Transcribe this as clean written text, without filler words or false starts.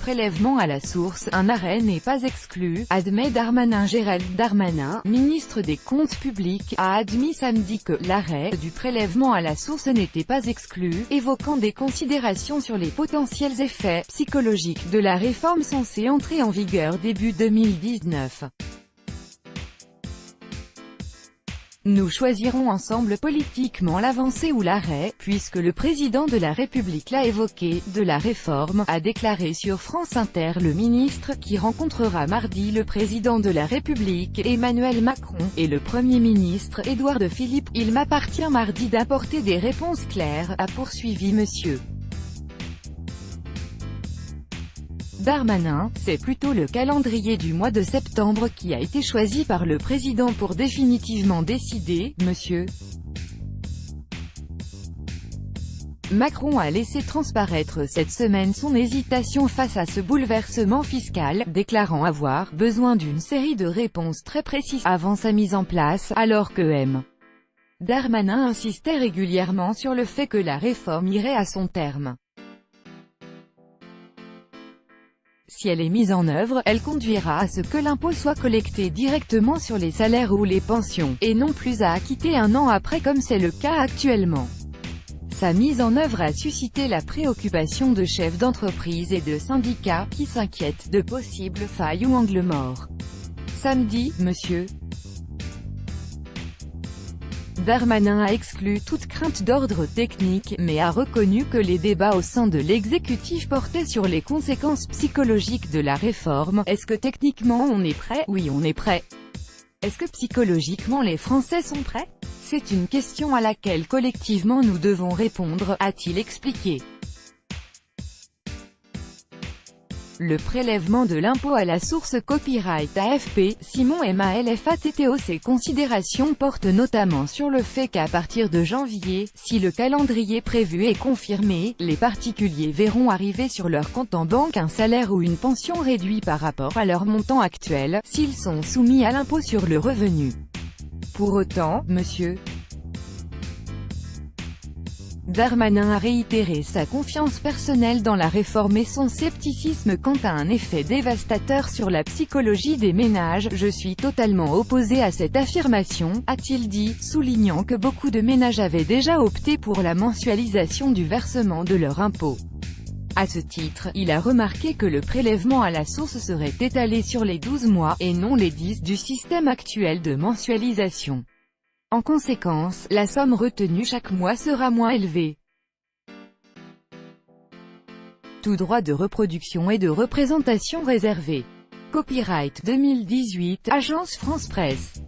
prélèvement à la source, un arrêt n'est pas exclu, admet Darmanin. Gérald Darmanin, ministre des Comptes publics, a admis samedi que l'arrêt du prélèvement à la source n'était pas exclu, évoquant des considérations sur les potentiels effets psychologiques de la réforme censée entrer en vigueur début 2019. Nous choisirons ensemble politiquement l'avancée ou l'arrêt, puisque le président de la République l'a évoqué, de la réforme, a déclaré sur France Inter le ministre, qui rencontrera mardi le président de la République, Emmanuel Macron, et le Premier ministre, Édouard Philippe. Il m'appartient mardi d'apporter des réponses claires, a poursuivi M. Darmanin. C'est plutôt le calendrier du mois de septembre qui a été choisi par le président pour définitivement décider. M. Macron a laissé transparaître cette semaine son hésitation face à ce bouleversement fiscal, déclarant avoir besoin d'une série de réponses très précises avant sa mise en place, alors que M. Darmanin insistait régulièrement sur le fait que la réforme irait à son terme. Si elle est mise en œuvre, elle conduira à ce que l'impôt soit collecté directement sur les salaires ou les pensions, et non plus à acquitter un an après comme c'est le cas actuellement. Sa mise en œuvre a suscité la préoccupation de chefs d'entreprise et de syndicats, qui s'inquiètent de possibles failles ou angles morts. Samedi, M. Darmanin a exclu toute crainte d'ordre technique, mais a reconnu que les débats au sein de l'exécutif portaient sur les conséquences psychologiques de la réforme. Est-ce que techniquement on est prêt? Oui, on est prêt. Est-ce que psychologiquement les Français sont prêts? C'est une question à laquelle collectivement nous devons répondre, a-t-il expliqué. Le prélèvement de l'impôt à la source. Copyright AFP, Simon Malfatto. Ces considérations portent notamment sur le fait qu'à partir de janvier, si le calendrier prévu est confirmé, les particuliers verront arriver sur leur compte en banque un salaire ou une pension réduit par rapport à leur montant actuel, s'ils sont soumis à l'impôt sur le revenu. Pour autant, M. Darmanin a réitéré sa confiance personnelle dans la réforme et son scepticisme quant à un effet dévastateur sur la psychologie des ménages. Je suis totalement opposé à cette affirmation, a-t-il dit, soulignant que beaucoup de ménages avaient déjà opté pour la mensualisation du versement de leur impôt. À ce titre, il a remarqué que le prélèvement à la source serait étalé sur les 12 mois, et non les 10 du système actuel de mensualisation. En conséquence, la somme retenue chaque mois sera moins élevée. Tout droit de reproduction et de représentation réservé. Copyright 2018, Agence France Presse.